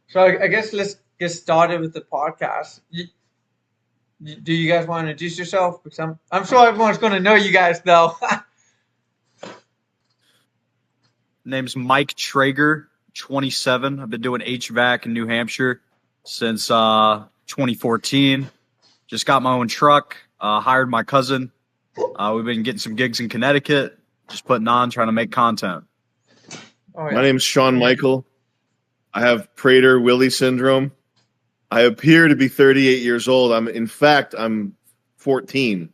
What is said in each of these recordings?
So I guess let's get started with the podcast. Do you guys want to introduce yourself? Because I'm sure everyone's going to know you guys though. Name's Mike Traeger, 27. I've been doing HVAC in New Hampshire since 2014. Just got my own truck, hired my cousin. We've been getting some gigs in Connecticut, just putting on, trying to make content. Oh, yeah. My name's Sean Michael. I have Prader-Willi syndrome. I appear to be 38 years old. I'm 14.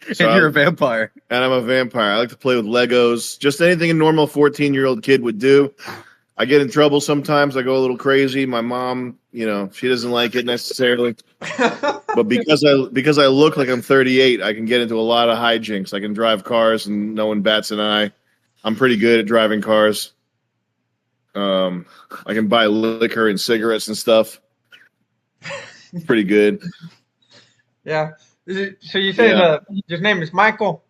And you're a vampire. And I'm a vampire. I like to play with Legos. Just anything a normal 14-year-old kid would do. I get in trouble sometimes. I go a little crazy. My mom, she doesn't like it necessarily. But because I look like I'm 38, I can get into a lot of hijinks. I can drive cars and no one bats an eye. I'm pretty good at driving cars. I can buy liquor and cigarettes and stuff. Pretty good. Yeah. So you say your name is Michael?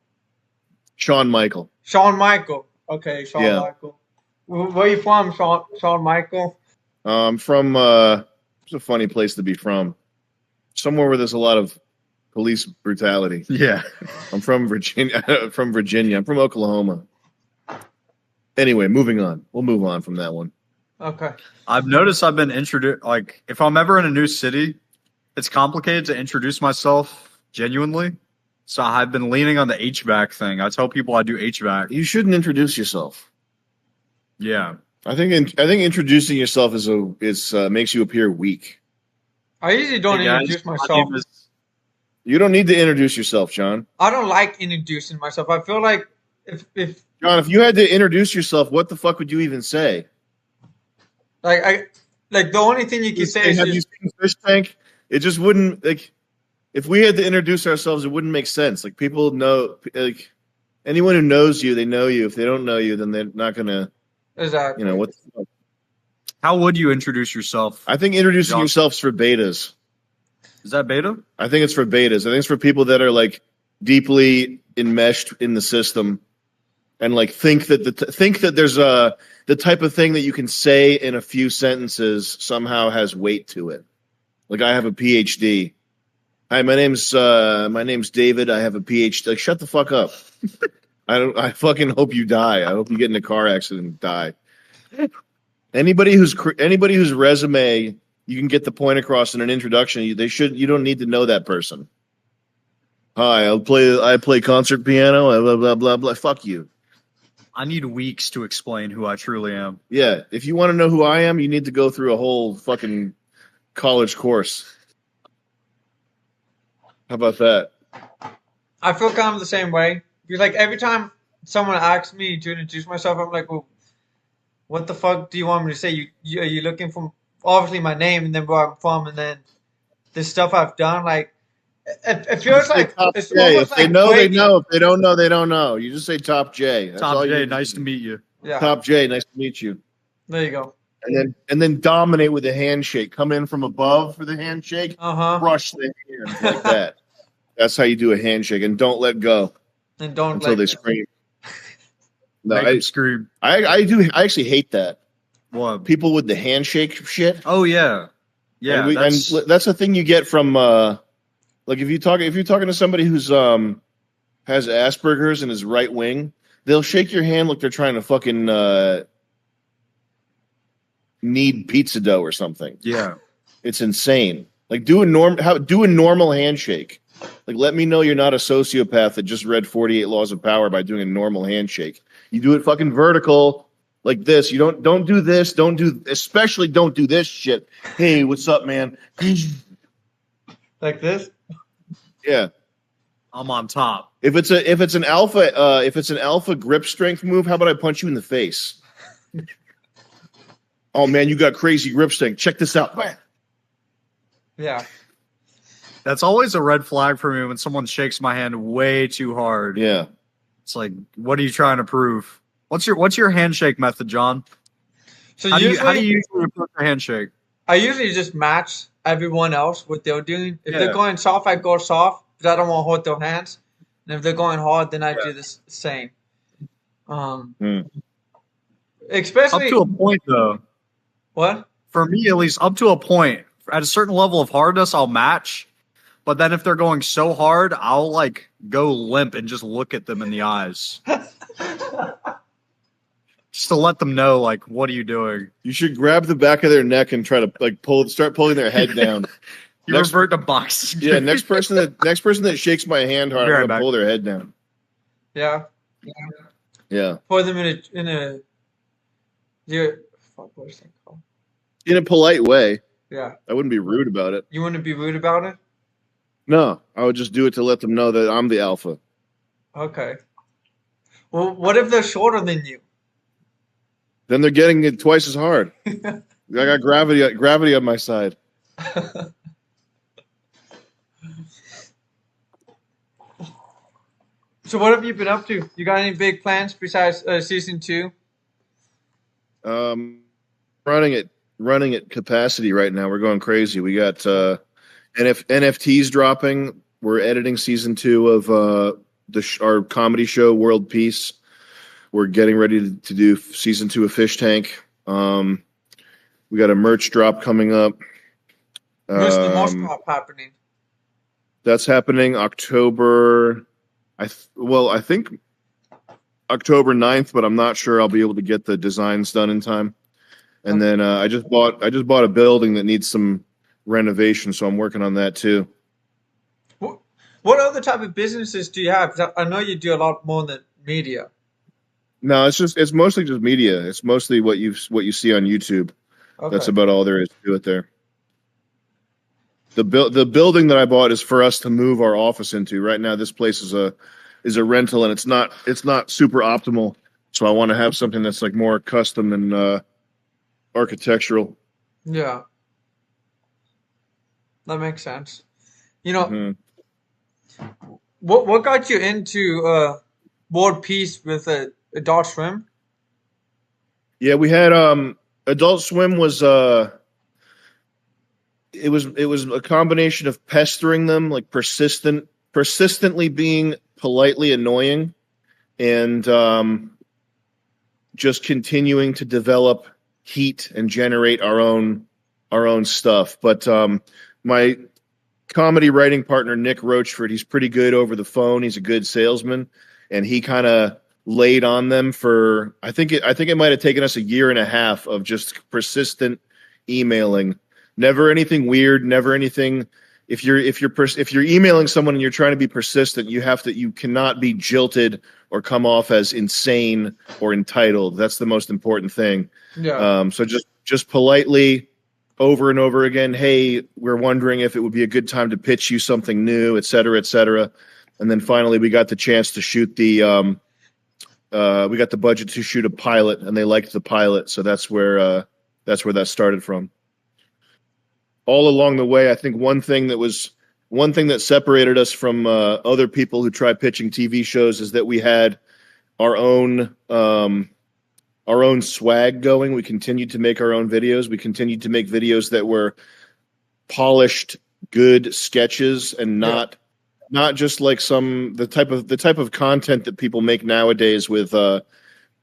Sean Michael. Sean Michael. Okay, Sean Michael. Where are you from, Sean Michael? I'm from it's a funny place to be from. Somewhere where there's a lot of police brutality. Yeah. I'm from Virginia. I'm from Oklahoma. Anyway, moving on. We'll move on from that one. Okay. I've noticed I've been introduced, like, if I'm ever in a new city, it's complicated to introduce myself genuinely. So I've been leaning on the HVAC thing. I tell people I do HVAC. You shouldn't introduce yourself. Yeah. I think introducing yourself makes you appear weak. I usually don't introduce myself. You don't need to introduce yourself, John. I don't like introducing myself. I feel like if John, if you had to introduce yourself, what the fuck would you even say? Like the only thing you can say is, have you seen Fish Tank? It just wouldn't, like, if we had to introduce ourselves, it wouldn't make sense. Like, people know, like, anyone who knows you, they know you. If they don't know you, then they're not gonna. Exactly. What the fuck? How would you introduce yourself? I think introducing yourself is for betas. Is that beta? I think it's for betas. I think it's for people that are, like, deeply enmeshed in the system and, like, think that there's the type of thing that you can say in a few sentences somehow has weight to it. Like, I have a PhD. Hi, my name's David. I have a PhD. Like, shut the fuck up. I fucking hope you die. I hope you get in a car accident and die. Anybody whose resume you can get the point across in an introduction, you don't need to know that person. Hi, I play concert piano, blah blah blah blah. Fuck you. I need weeks to explain who I truly am. Yeah, if you want to know who I am, you need to go through a whole fucking college course. How about that? I feel kind of the same way. Because, like, every time someone asks me to introduce myself, I'm like, well, what the fuck do you want me to say? Are you looking for, obviously, my name and then where I'm from and then the stuff I've done? Like, it feels like it's if they know, they know. If they don't know, they don't know. You just say Top J. That's Top J, nice to meet you. Yeah. Top J, nice to meet you. There you go. And then dominate with a handshake. Come in from above for the handshake. Crush the hand like that. That's how you do a handshake, and don't let go. And don't until they scream. No, I scream. I actually hate that. What? People with the handshake shit. Oh yeah, yeah. And that's the thing you get from like if you're talking to somebody who's has Asperger's in his right wing, they'll shake your hand like they're trying to fucking knead pizza dough or something. Yeah, it's insane. Like do a normal handshake. Like, let me know you're not a sociopath that just read 48 Laws of Power by doing a normal handshake. You do it fucking vertical like this. You don't do this. Especially don't do this shit. Hey, what's up, man? Like this? Yeah. I'm on top. If it's an alpha grip strength move, how about I punch you in the face? Oh man, you got crazy grip strength. Check this out. Yeah. That's always a red flag for me when someone shakes my hand way too hard. Yeah. It's like, what are you trying to prove? What's your handshake method, John? So how do you usually approach a handshake? I usually just match everyone else what they're doing. If they're going soft, I go soft because I don't want to hold their hands. And if they're going hard, then I do the same. Especially up to a point, though. What? For me, at least, up to a point. At a certain level of hardness, I'll match. But then if they're going so hard, I'll like go limp and just look at them in the eyes. Just to let them know, like, what are you doing? You should grab the back of their neck and try to like start pulling their head down. You revert to boxing. Yeah, next person that shakes my hand hard, I'm gonna pull their head down. Yeah. Yeah. Pour them in a fuck, what is that called? In a polite way. Yeah. I wouldn't be rude about it. You wouldn't be rude about it? No, I would just do it to let them know that I'm the alpha. Okay. Well, what if they're shorter than you? Then they're getting it twice as hard. I got gravity on my side. So what have you been up to? You got any big plans besides season 2? Running at capacity right now. We're going crazy. We got NFTs dropping. We're editing season 2 of our comedy show World Peace. We're getting ready to do season 2 of Fish Tank. We got a merch drop coming up. Where's the merch drop happening? That's happening October. I think October 9th, but I'm not sure I'll be able to get the designs done in time. And then I just bought a building that needs some renovation, so I'm working on that too. What other type of businesses do you have? 'Cause I know you do a lot more than media. No, it's mostly just media. It's mostly what you see on YouTube. Okay. That's about all there is to it there. The building that I bought is for us to move our office into. Right now, this place is a rental, and it's not super optimal. So I want to have something that's like more custom and architectural. Yeah, that makes sense. You know, what got you into World Peace with Adult Swim? Yeah, we had Adult Swim was it was a combination of pestering them, like persistently being politely annoying, and just continuing to develop heat and generate our own stuff. But my comedy writing partner Nick Rochford, he's pretty good over the phone. He's a good salesman, and he kind of laid on them for I think it might have taken us a year and a half of just persistent emailing. Never anything weird, never anything. If you're emailing someone and you're trying to be persistent, you cannot be jilted or come off as insane or entitled. That's the most important thing. Yeah. So just politely over and over again, hey, we're wondering if it would be a good time to pitch you something new, et cetera, et cetera. And then finally we got the chance to shoot we got the budget to shoot a pilot, and they liked the pilot, so that's where that started from. All along the way, I think one thing that separated us from other people who try pitching TV shows is that we had our own swag going. We continued to make our own videos. We continued to make videos that were polished, good sketches, and not just like the type of content that people make nowadays with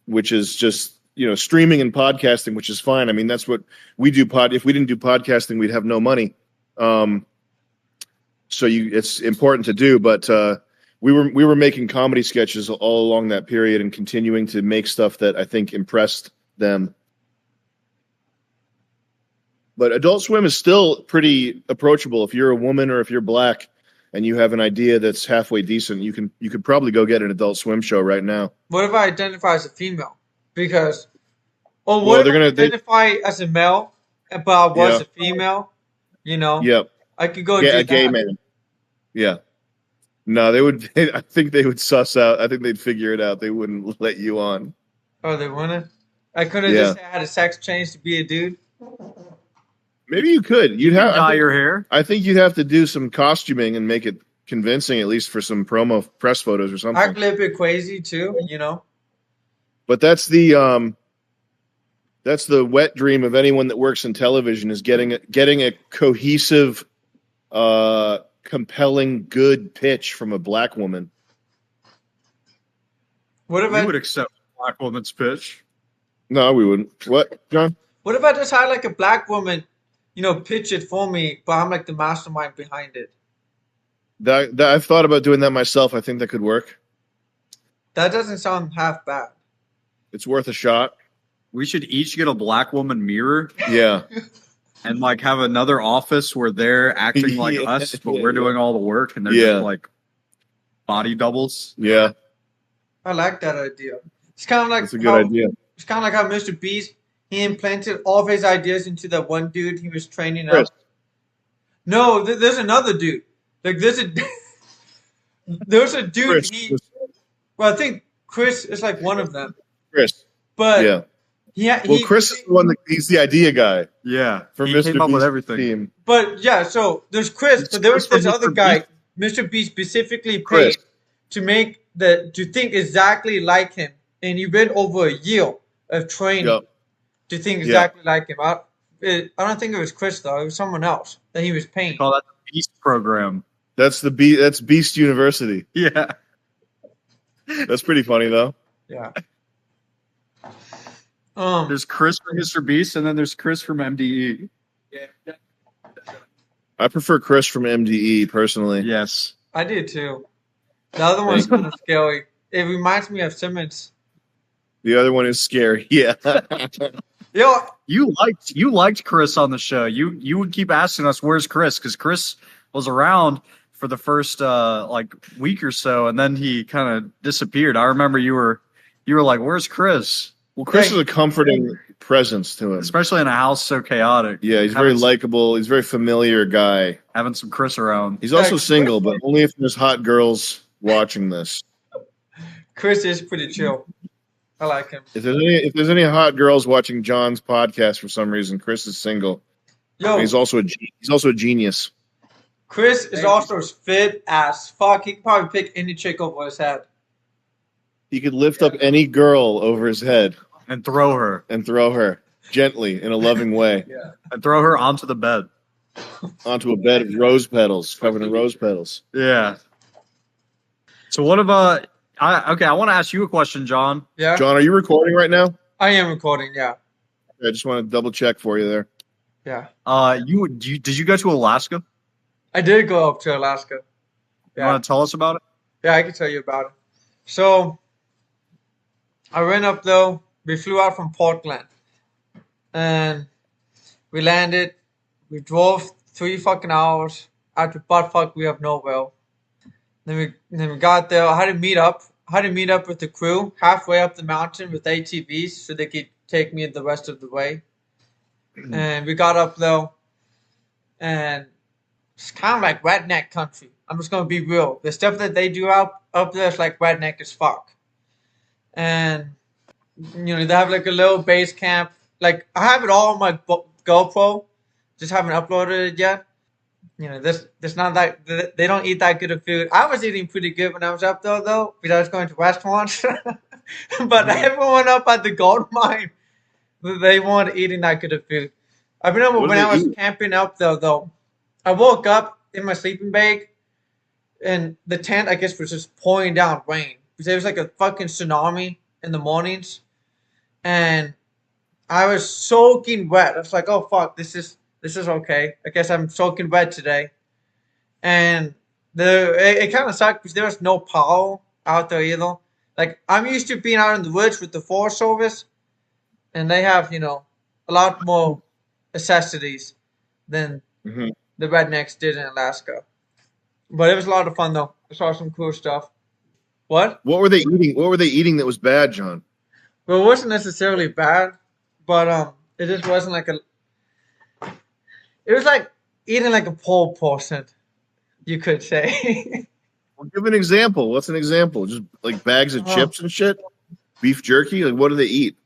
which is just streaming and podcasting, which is fine. I mean, that's what we do. If we didn't do podcasting, we'd have no money. So it's important to do, but we were making comedy sketches all along that period and continuing to make stuff that I think impressed them. But Adult Swim is still pretty approachable. If you're a woman or if you're black and you have an idea that's halfway decent, you could probably go get an Adult Swim show right now. What if I identify as a female? Because, what if I identify as a male, but I was a female? Yep. I could go get do a gay that. man. Yeah. No, they would. I think they would suss out. I think they'd figure it out. They wouldn't let you on. Oh, they wouldn't? I couldn't just say I had a sex change to be a dude? Maybe you could. You'd have dye your hair. I think you'd have to do some costuming and make it convincing, at least for some promo press photos or something. Act a little bit crazy too, But that's the wet dream of anyone that works in television, is getting a cohesive, compelling, good pitch from a black woman. What if you would accept a black woman's pitch? No, we wouldn't. What, John? What if I just had like a black woman, pitch it for me, but I'm like the mastermind behind it? That I've thought about doing that myself. I think that could work. That doesn't sound half bad. It's worth a shot. We should each get a black woman mirror. Yeah. And like have another office where they're acting like us, but we're doing all the work, and they're just like body doubles. Yeah. I like that idea. It's kind of like That's a good idea. It's kind of like how Mr. Beast, he implanted all of his ideas into that one dude he was training Chris. up. No, there's another dude. Like there's a dude. Chris. Well, I think Chris is like one of them. Chris. But Chris is the one he's the idea guy. Yeah, for he Mr. came up with Beast's everything. team. But yeah, so there's Chris, but there was this other guy, Mr. Beast specifically paid to think exactly like him, and he went over a year of training to think exactly like him. I don't think it was Chris though; it was someone else that he was paying. They call that the Beast program. That's that's Beast University. Yeah, that's pretty funny though. Yeah. There's Chris from Mr. Beast, and then there's Chris from MDE. I prefer Chris from MDE personally. Yes, I do too. The other one's kind of scary. It reminds me of Simmons. The other one is scary. Yeah. Yo, you liked Chris on the show. You would keep asking us, "Where's Chris?" Because Chris was around for the first week or so, and then he kind of disappeared. I remember you were like, "Where's Chris?" Well, Chris is a comforting presence to him, especially in a house so chaotic. Yeah, he's very likable. He's a very familiar guy. Having some Chris around. He's also single, but only if there's hot girls watching this. Chris is pretty chill. I like him. If there's any hot girls watching John's podcast for some reason, Chris is single. Yo, he's also a genius. Chris is also fit as fuck. He could probably pick any chick over his head. He could lift up any girl over his head and throw her gently in a loving way. Yeah. And throw her onto the bed. Onto a bed of rose petals, covered in rose petals. Yeah. So what about I want to ask you a question, John. Yeah. John, are you recording right now? I am recording, yeah. I just want to double check for you there. Yeah. Did you go to Alaska? I did go up to Alaska. You want to tell us about it? Yeah, I can tell you about it. So I went up though. We flew out from Portland, and we landed. We drove 3 fucking hours out to buttfuck we have nowhere. Then we got there. I had to meet up. With the crew halfway up the mountain with ATVs so they could take me the rest of the way. And we got up though, and it's kind of like redneck country. I'm just gonna be real. The stuff that they do up there is like redneck as fuck. And they have like a little base camp. Like I have it all on my GoPro, just haven't uploaded it yet. There's not that they don't eat that good of food. I was eating pretty good when I was up there though, because I was going to restaurants. But everyone up at the gold mine, they weren't eating that good of food. I remember when I was camping up there though, I woke up in my sleeping bag, and the tent I guess was just pouring down rain because there was like a fucking tsunami in the mornings, and I was soaking wet. I was like, oh fuck, this is okay. I guess I'm soaking wet today. And it kind of sucked because there was no power out there either. Like I'm used to being out in the woods with the Forest Service, and they have a lot more necessities than the rednecks did in Alaska. But it was a lot of fun though. I saw some cool stuff. What? What were they eating? What were they eating that was bad, John? Well, it wasn't necessarily bad, but it just wasn't like a. It was like eating like a poor person, you could say. Well, give an example. What's an example? Just like bags of chips and shit? Beef jerky? Like what do they eat?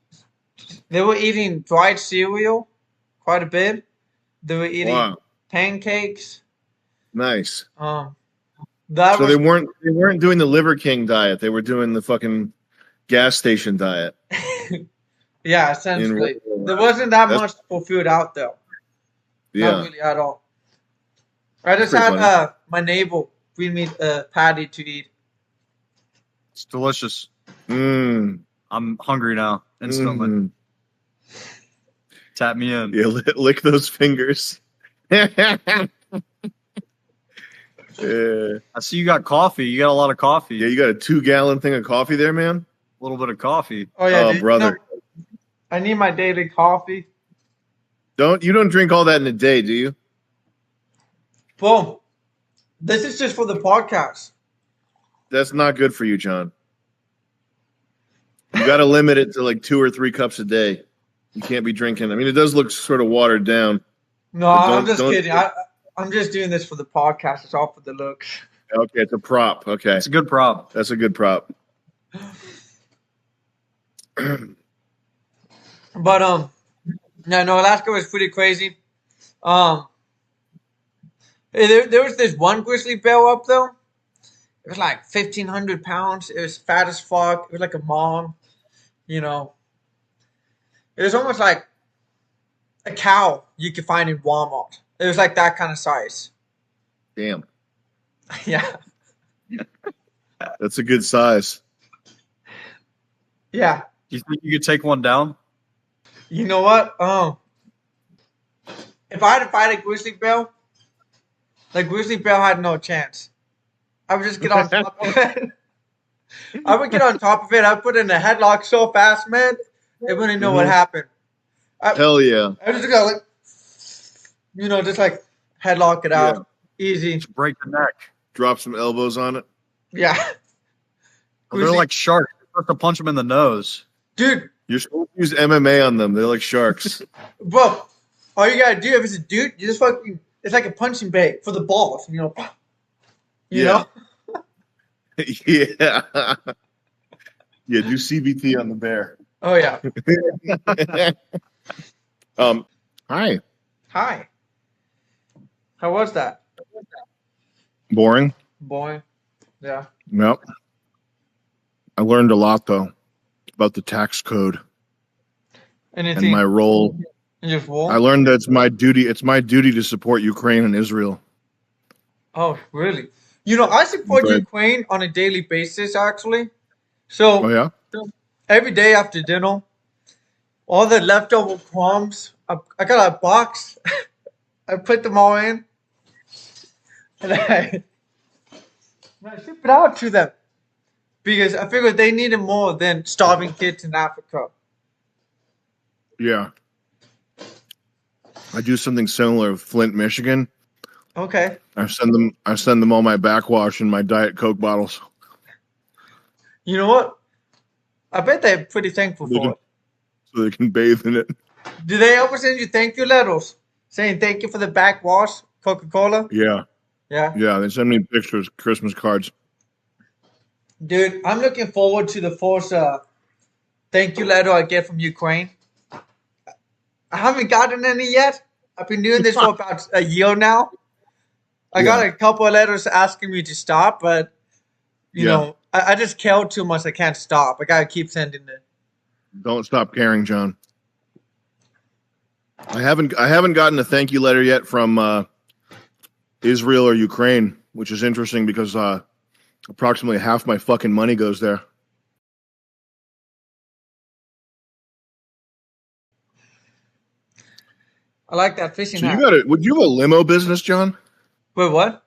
They were eating dried cereal quite a bit. They were eating pancakes. Nice. So they weren't doing the Liver King diet. They were doing the fucking gas station diet. Yeah, essentially. There wasn't that much for food out there. Yeah. Not really at all. I just had my neighbor bring me a patty to eat. It's delicious. I'm hungry now instantly. Tap me in. Yeah, lick those fingers. Yeah. I see you got coffee. You got a lot of coffee. Yeah, you got a 2-gallon thing of coffee there, man? A little bit of coffee. Oh yeah, Oh, dude. brother. I need my daily coffee. You don't drink all that in a day, do you? Boom. This is just for the podcast. That's not good for you, John. You got to limit it to like 2 or 3 cups a day. You can't be drinking. I mean, it does look sort of watered down. No, I'm just kidding. I'm just doing this for the podcast. It's all for the looks. Okay, it's a prop. Okay. It's a good prop. That's a good prop. But no, Alaska was pretty crazy. There was this one grizzly bear up though. It was like 1,500 pounds. It was fat as fuck. It was like a mom, you know. It was almost like a cow you could find in Walmart. It was like that kind of size. Damn. Yeah. That's a good size. Yeah. Do you think you could take one down? You know what? If I had to fight a grizzly bear, the grizzly bear had no chance. I would just get on top of it. I would get on top of it. I'd put it in a headlock so fast, man. They wouldn't know what happened. Hell yeah. I just go like, just like headlock it out. Easy. Just break the neck. Drop some elbows on it. Yeah. They're like sharks. You're supposed to punch them in the nose. Dude. You're supposed to use MMA on them. They're like sharks. Bro, all you gotta do if it's a dude, you just fucking, it's like a punching bag for the balls, you know? Yeah. Yeah. Yeah, do CBT on the bear. Oh, yeah. Hi. Hi. How was that? Boring? Boring. Yeah. Nope. I learned a lot, though, about the tax code Anything? and my role. In your role? I learned that it's my duty to support Ukraine and Israel. Oh, really? I support Ukraine on a daily basis, actually. So, Oh, yeah? every day after dinner, all the leftover crumbs, I got a box. I put them all in. And I ship it out to them. Because I figured they needed more than starving kids in Africa. Yeah. I do something similar with Flint, Michigan. Okay. I send them all my backwash and my Diet Coke bottles. You know what? I bet they're pretty thankful for it. So they can bathe in it. Do they ever send you thank you letters saying thank you for the backwash, Coca-Cola? Yeah. Yeah. Yeah, they send me pictures, Christmas cards. Dude, I'm looking forward to the first thank you letter I get from Ukraine. I haven't gotten any yet. I've been doing this for about a year now. I got a couple of letters asking me to stop, but you know, I just care too much. I can't stop. I gotta keep sending it. Don't stop caring, John. I haven't gotten a thank you letter yet from Israel or Ukraine, which is interesting because approximately half my fucking money goes there. I like that fishing So hat. would you have a limo business, John? Wait, what?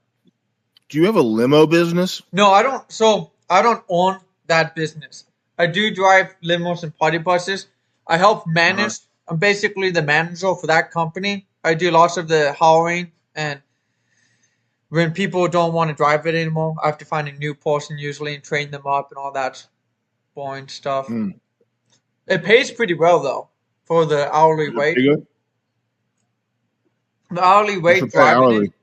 Do you have a limo business? No, I don't. So I don't own that business. I do drive limos and party buses. I help manage. I'm basically the manager for that company. I do lots of the hiring, and when people don't want to drive it anymore, I have to find a new person usually and train them up and all that boring stuff. It pays pretty well though for the hourly rate. The hourly rate driving it,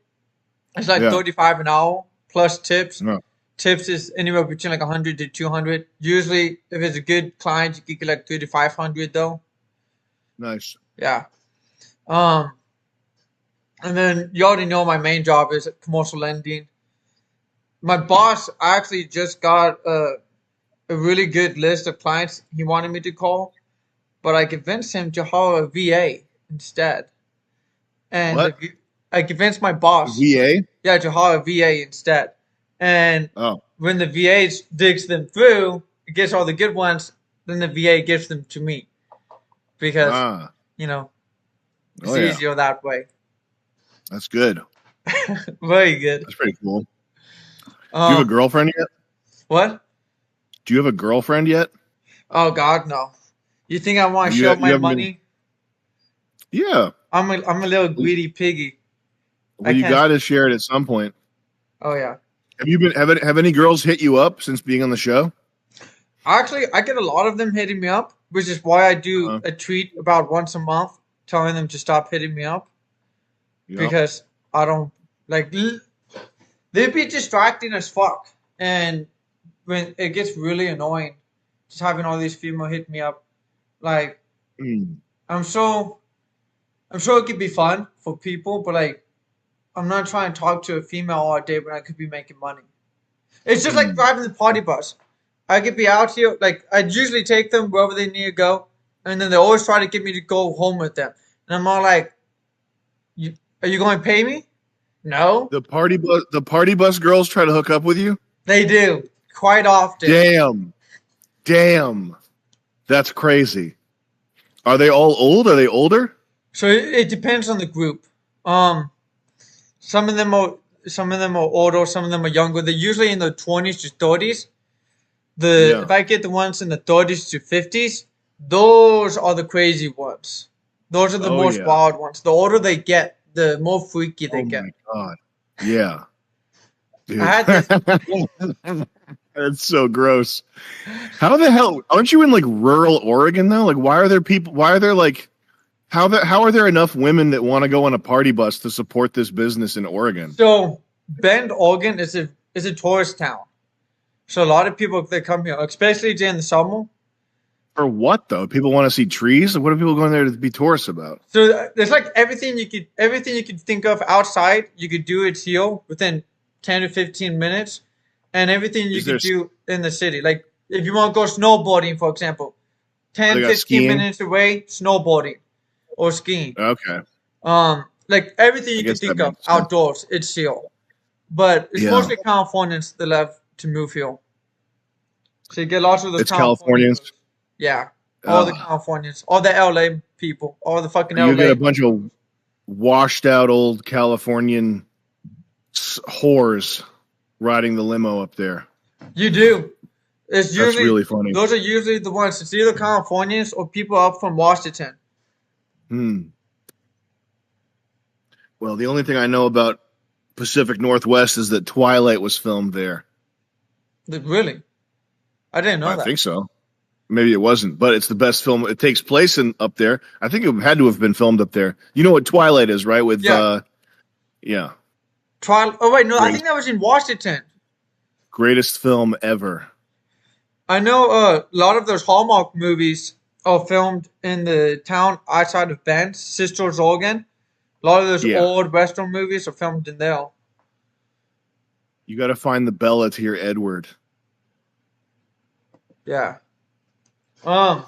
it's like 35 an hour plus tips. Yeah. Tips is anywhere between like 100 to 200. Usually, if it's a good client, you can get like 3 to 500 though. Nice. Yeah. And then you already know my main job is commercial lending. My boss actually just got a really good list of clients he wanted me to call, but I convinced him to hire a VA instead. And What? I convinced my boss. VA? Yeah, to hire a VA instead. And when the VA digs them through, it gets all the good ones, then the VA gives them to me. Because, It's Oh yeah, easier that way. that's good. Very good. That's pretty cool. Do you have a girlfriend yet? What? Do you have a girlfriend yet? Oh God, no. You think I want to You show you my haven't been. money? Yeah. I'm a little Well, greedy piggy. I you can't. got to share it at some point. Oh yeah. Have any girls hit you up since being on the show? Actually, I get a lot of them hitting me up, which is why I do Uh, a tweet about once a month, telling them to stop hitting me up yeah. because I don't like. They'd be distracting as fuck, and when it gets really annoying, just having all these female hit me up, like Mm, I'm so I'm sure it could be fun for people, but like I'm not trying to talk to a female all day when I could be making money. It's just like mm. driving the party bus. I could be out here, like I usually take them wherever they need to go, and then they always try to get me to go home with them, and I'm all like, you, "Are you going to pay me?" No, The party bus girls try to hook up with you? they do quite often. Damn. Damn. That's crazy. Are they all old? Are they older? So it depends on the group. Um, some of them are older, some of them are younger. They're usually in their 20s to 30s. The Yeah. If I get the ones in the 30s to 50s, those are the crazy ones. Those are the Oh most yeah. wild ones. The older they get, the more freaky they Oh get. my god. Yeah. I Dude. had this. That's so gross. How the hell aren't you in like rural Oregon though? Like why are there like how are there enough women that want to go on a party bus to support this business in Oregon? So Bend, Oregon is a tourist town. So a lot of people that come here, especially during the summer. For what though? People want to see trees? What are people going there to be tourists about? So there's like everything you could think of outside. You could do it here within 10 to 15 minutes, and everything you Is there could do in the city. Like if you want to go snowboarding, for example, they 10 got 15 skiing? minutes away, snowboarding or skiing. Okay. Like everything I you could guess that think of makes sense. outdoors, it's here. But it's Yeah. mostly Californians that love to move here. So you get lots of those It's California Californians. girls. Yeah, all the Uh, Californians, all the LA people, all the fucking you get LA. a bunch of washed out old Californian whores riding the limo up there. You do. It's That's usually really funny. those are usually the ones. It's either Californians or people up from Washington. Hmm. Well, the only thing I know about Pacific Northwest is that Twilight was filmed there. Really, I didn't know I that. think so. Maybe it wasn't, but it's the best film. It takes place in up there. I think it had to have been filmed up there. You know what Twilight is, right? With Yeah. yeah, Trial. Oh wait, no, I great, think that was in Washington. greatest film ever. I know a lot of those Hallmark movies are filmed in the town outside of Bend, Sisters, Oregon. A lot of those Yeah, old Western movies are filmed in there. you got to find the Bella to your Edward. Yeah. Um,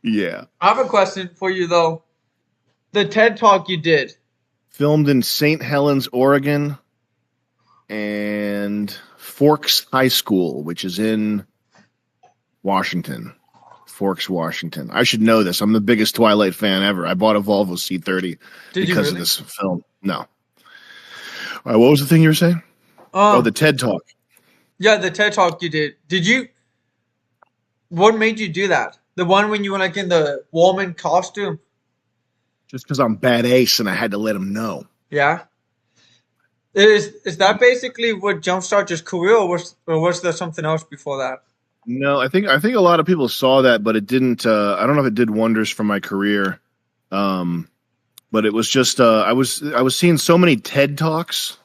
Yeah, I have a question for you though. The TED Talk you did. filmed in St. Helens, Oregon, and Forks High School, which is in Washington. Forks, Washington. I should know this. I'm the biggest Twilight fan ever. I bought a Volvo C30 Did you because of really? this film. No. All right, what was the thing you were saying? Oh, the Um, TED Talk. yeah, the TED Talk you did. What made you do that? The one when you were like in the woman costume? Just because I'm bad ace and I had to let him know. Yeah. Is that basically what jumpstarted your career, or was there something else before that? No, I think a lot of people saw that, but it didn't. I don't know if it did wonders for my career. Um, but it was just I was seeing so many TED Talks.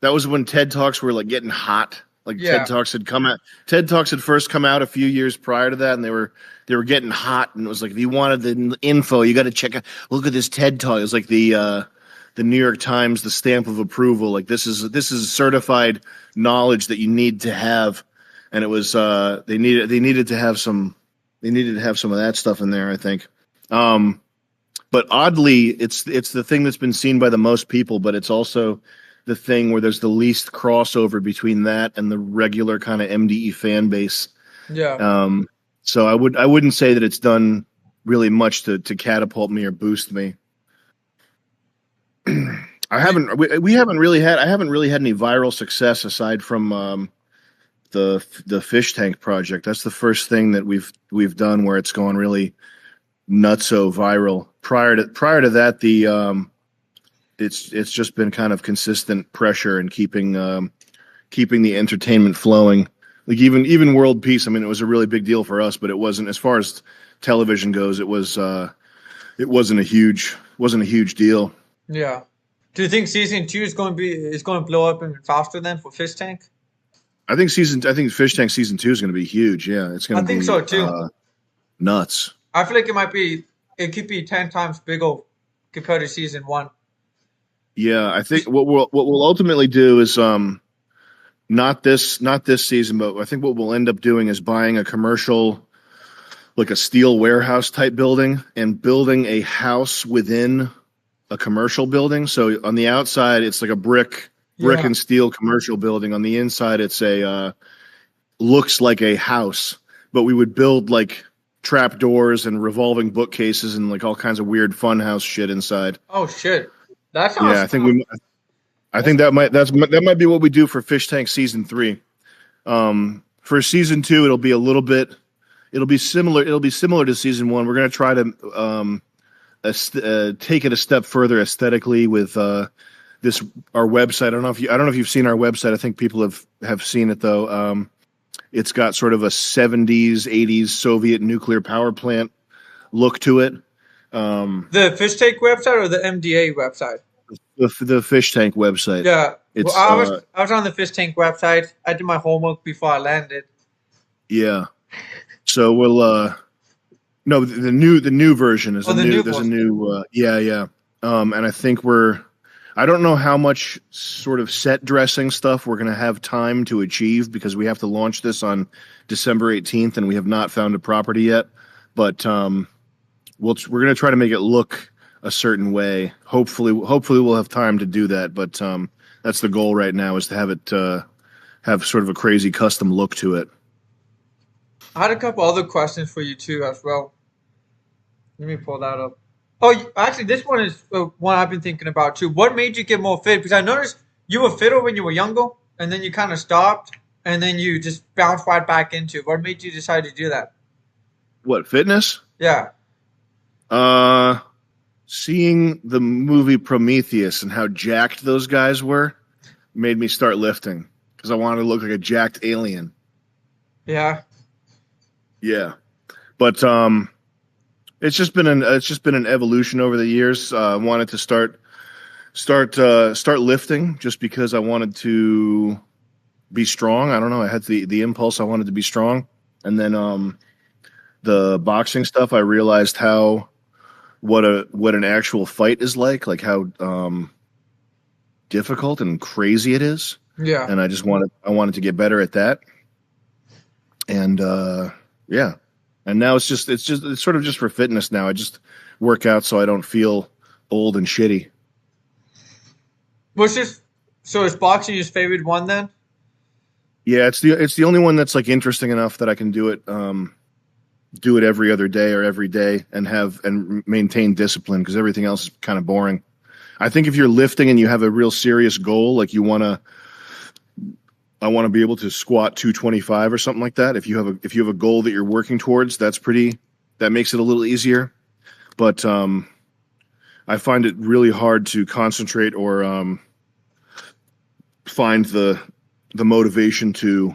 That was when TED Talks were like getting hot. Like TED Yeah. Talks had come out. TED Talks had first come out a few years prior to that, and they were getting hot. And it was like, if you wanted the info, you got to check out. Look at this TED Talk. It was like the New York Times, the stamp of approval. Like this is certified knowledge that you need to have. And it was they needed to have some of that stuff in there, I think. But oddly, it's the thing that's been seen by the most people, but it's also the thing where there's the least crossover between that and the regular kind of MDE fan base. Yeah. So I wouldn't say that it's done really much to catapult me or boost me. I haven't really had any viral success aside from the fish tank project. That's the first thing that we've done where it's gone really nutso viral. Prior to that, it's just been kind of consistent pressure and keeping the entertainment flowing. Like even world peace. I mean, it was a really big deal for us, but it wasn't, as far as television goes. It wasn't a huge deal. Yeah. Do you think season 2 is going to blow up even faster than for Fish Tank? I think Fish Tank season 2 is going to be huge. Yeah, it's going to be. I think so too. Nuts. I feel like it could be 10 times bigger compared to season 1. Yeah, I think what we'll ultimately do is not this season, but I think what we'll end up doing is buying a commercial, like a steel warehouse type building, and building a house within a commercial building. So on the outside, it's like a brick and steel commercial building. On the inside, it's looks like a house, but we would build like trap doors and revolving bookcases and like all kinds of weird fun house shit inside. Oh shit. That sounds I think that might be what we do for Fish Tank season 3. For season 2, it'll be similar to season 1. We're going to try to take it a step further aesthetically with our website. I don't know if you've seen our website. I think people have seen it though. It's got sort of a 70s, 80s Soviet nuclear power plant look to it. The Fish Tank website or the MDA website? The Fish Tank website. Yeah. Well, I was on the Fish Tank website. I did my homework before I landed. Yeah. So we'll no, the new version is there's a new and I think I don't know how much sort of set dressing stuff we're going to have time to achieve, because we have to launch this on December 18th and we have not found a property yet, but we're going to try to make it look a certain way. Hopefully we'll have time to do that, but that's the goal right now, is to have it have sort of a crazy custom look to it. I had a couple other questions for you too as well. Let me pull that up. Oh, actually, this one is one I've been thinking about too. What made you get more fit? Because I noticed you were fitter when you were younger, and then you kind of stopped, and then you just bounced right back into it. What made you decide to do that? What, fitness? Yeah. Seeing the movie Prometheus and how jacked those guys were made me start lifting, because I wanted to look like a jacked alien. Yeah. Yeah. But it's just been an evolution over the years. I wanted to start lifting just because I wanted to be strong. I don't know. I had the impulse. I wanted to be strong. And then the boxing stuff, I realized what an actual fight is like how difficult and crazy it is. Yeah. And I wanted to get better at that. And yeah. And now it's sort of just for fitness now. I just work out so I don't feel old and shitty. So is boxing your favorite one then? Yeah, it's the only one that's like interesting enough that I can do it every other day or every day and maintain discipline, because everything else is kind of boring. I think if you're lifting and you have a real serious goal, like I want to be able to squat 225 or something like that. If you have a goal that you're working towards, that makes it a little easier. But I find it really hard to concentrate or find the motivation to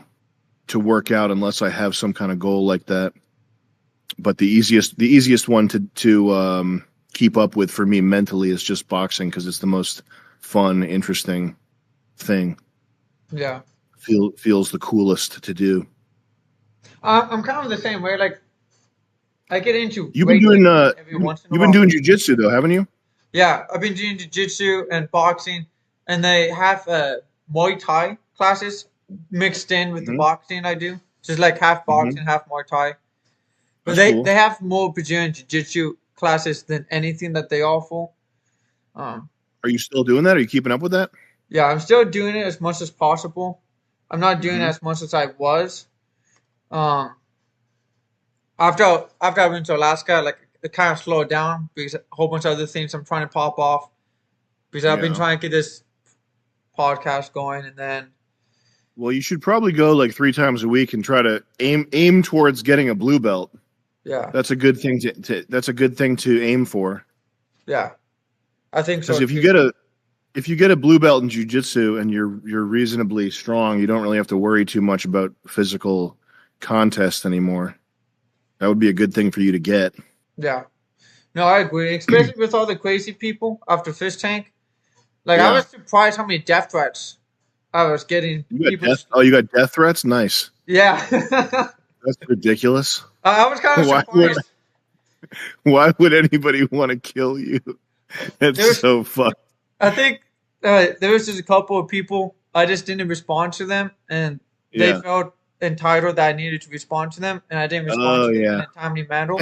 work out unless I have some kind of goal like that. But the easiest one to keep up with for me mentally is just boxing, because it's the most fun, interesting thing. Yeah. Feels the coolest to do. I'm kind of the same way. Like, I get into. You've been doing jiu-jitsu though, haven't you? Yeah, I've been doing jiu-jitsu and boxing, and they have Muay Thai classes mixed in with the boxing I do. Just like half boxing, half Muay Thai. But they have more Brazilian jiu-jitsu classes than anything that they offer. Are you still doing that? Are you keeping up with that? Yeah, I'm still doing it as much as possible. I'm not doing as much as I was. After I went to Alaska, like to kind of slow it down because a whole bunch of other things I'm trying to pop off. Because I've been Yeah. trying to get this podcast going, and then Well, you should probably go like 3 times a week and try to aim towards getting a blue belt. yeah, That's a good thing to aim for. yeah, I think so. Because if you too. get a blue belt in jiu-jitsu and you're reasonably strong, you don't really have to worry too much about physical contest anymore. That would be a good thing for you to get. Yeah, no, I agree. Especially with all the crazy people after Fish Tank. Like I Yeah. was surprised how many death threats I was getting. You got death threats? Nice. Yeah, That's ridiculous. I was kind of Why would- surprised. Why would anybody want to kill you? That's There's- so fucked. I think there was just a couple of people I just didn't respond to them, and they Yeah. felt entitled that I needed to respond to them, and I didn't respond Oh, to them yeah. in a timely manner.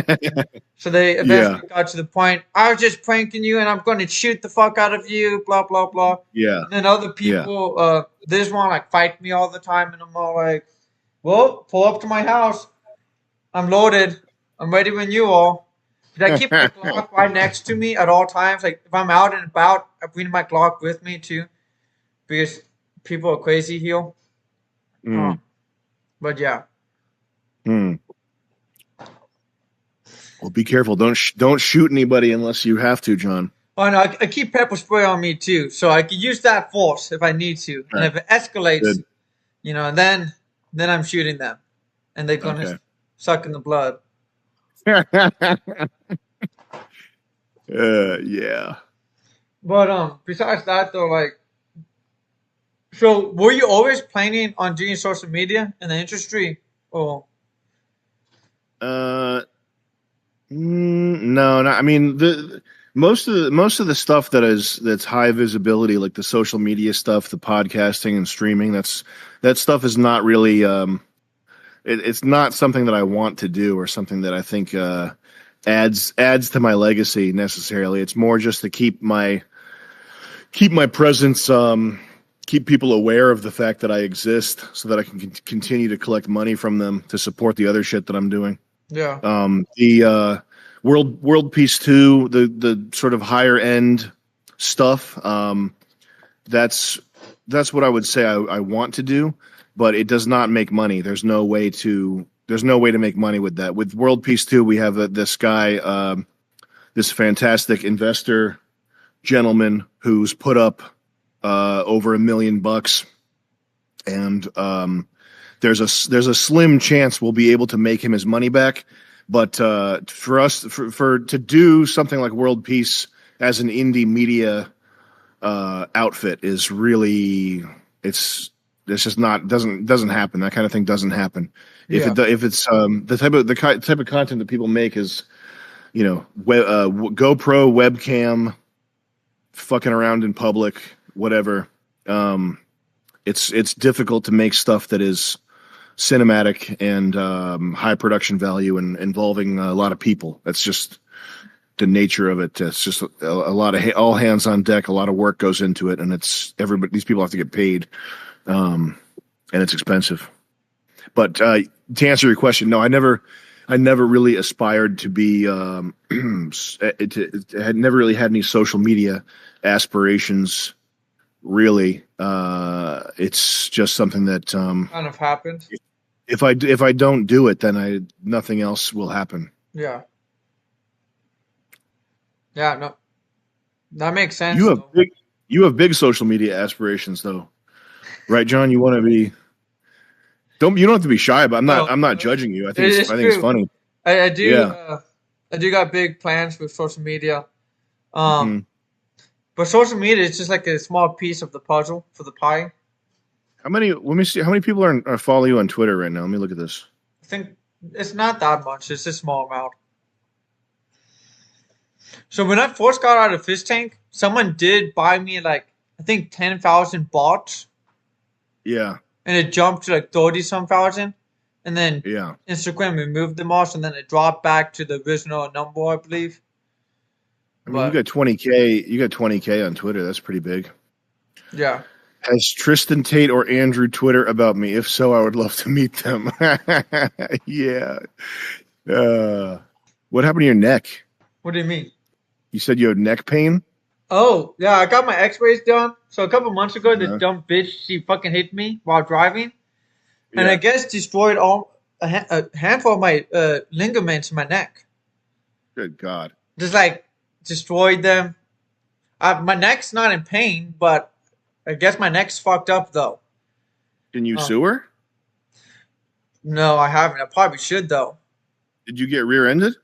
So they eventually got to the point, I was just pranking you, and I'm going to shoot the fuck out of you, blah blah blah. Yeah. And then other people, they just want to like fight me all the time, and I'm all like, well, pull up to my house. I'm loaded. I'm ready when you are. But I keep my Glock right next to me at all times. Like if I'm out and about, I bring my Glock with me too, because people are crazy here. Mm. But yeah, Mm. Well, be careful. Don't shoot anybody unless you have to, John. oh no, I keep pepper spray on me too, so I can use that force if I need to. And if it escalates, Good. you know, then I'm shooting them, and they're gonna Okay. suck in the blood. Yeah. But besides that though, like, so were you always planning on doing social media in the industry, or? No, I mean most of the stuff that's high visibility, like the social media stuff, the podcasting and streaming, that stuff is not really it's not something that I want to do or something that I think adds to my legacy necessarily. It's more just to keep my presence, keep people aware of the fact that I exist, so that I can continue to collect money from them to support the other shit that I'm doing. Yeah. The World Peace 2, the sort of higher end stuff, that's what I would say I want to do, but it does not make money. There's no way to make money with that. With World Peace 2, we have this guy, this fantastic investor gentleman who's put up over $1 million, and there's a slim chance we'll be able to make him his money back. But for us, to do something like World Peace as an indie media outfit is really it's just not doesn't happen. That kind of thing doesn't happen. If it's the type of content that people make is, you know, GoPro webcam, fucking around in public, whatever. It's difficult to make stuff that is cinematic and high production value and involving a lot of people. That's just the nature of it. It's just a lot of all hands on deck. A lot of work goes into it, and it's everybody. These people have to get paid, and it's expensive. But to answer your question, no, I never really aspired to be. Had never really had any social media aspirations. Really, it's just something that Kind of happened. if I don't do it, then nothing else will happen. Yeah. Yeah, no. That makes sense. You have big social media aspirations, though, right, John? You want to be. You don't have to be shy, but I'm not judging you. I think it's funny. I do. Yeah. I do got big plans with social media. Mhm. But social media is just like a small piece of the puzzle for the pie. Let me see. How many people are follow you on Twitter right now? Let me look at this. I think it's not that much. It's a small amount. So when I first got out of Fish Tank, someone did buy me like, I think 10,000 bots, Yeah. and it jumped to like 30 some thousand, and then Yeah. Instagram removed them all, and then it dropped back to the original number, I believe. I mean, you got 20K. You got 20K on Twitter. That's pretty big. Yeah. Has Tristan Tate or Andrew Twitter about me? If so, I would love to meet them. Yeah. What happened to your neck? What do you mean? You said you had neck pain. Oh, yeah, I got my X-rays done. So a couple months ago, the Yeah. dumb bitch, she fucking hit me while driving, and I Yeah. guess destroyed a handful of my ligaments in my neck. Good God. Just like destroyed them. My neck's not in pain, but I guess my neck's fucked up though. Can you Oh, sue her? no, I haven't. I probably should though. Did you get rear-ended?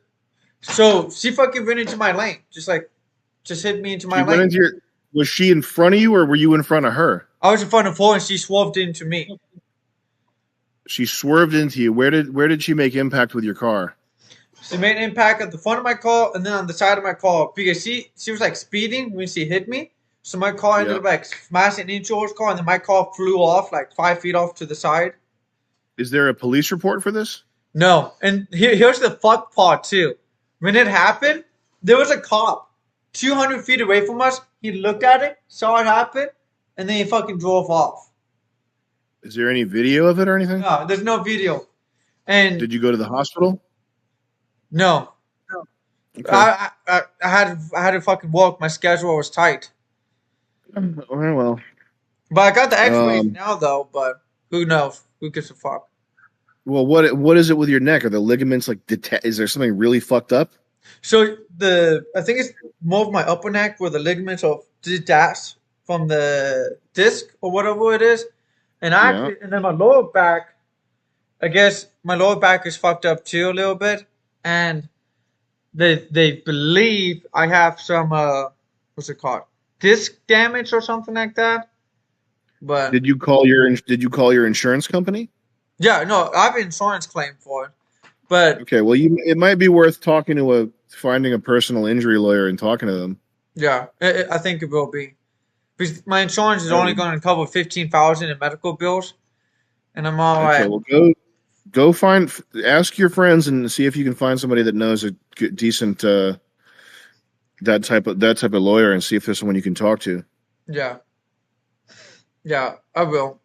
So she fucking ran into my lane, just hit me into She my went lane. into your. Was she in front of you, or were you in front of her? I was in front of her and she swerved into me. She swerved into you. Where did she make impact with your car? She made an impact at the front of my car and then on the side of my car because she was like speeding when she hit me. So my car ended Yeah. up like smashing into her car and then my car flew off like 5 feet off to the side. Is there a police report for this? No, and here's the fuck part too. When it happened, there was a cop 200 feet away from us. He looked at it, saw it happen, and then he fucking drove off. Is there any video of it or anything? No, there's no video. And Did you go to the hospital? no, Okay. I had to fucking work. My schedule was tight. Well, But I got the X-rays Um, now though. But who knows? Who gives a fuck? what is it with your neck? Are the ligaments like is there something really fucked up? So I think it's more of my upper neck where the ligaments are detached from the disc or whatever it is, and Yeah. and then my lower back. I guess my lower back is fucked up too a little bit, and they believe I have some what's it called, disc damage or something like that. But Did you call your insurance company? yeah, no, I have an insurance claim for it. But Okay, well, it might be worth finding a personal injury lawyer and talking to them. yeah, I think it will be because my insurance is That only would- going to cover 15,000 in medical bills, and I'm all Okay, right. well, ask your friends and see if you can find somebody that knows a decent that type of lawyer and see if there's someone you can talk to. Yeah, yeah, I will.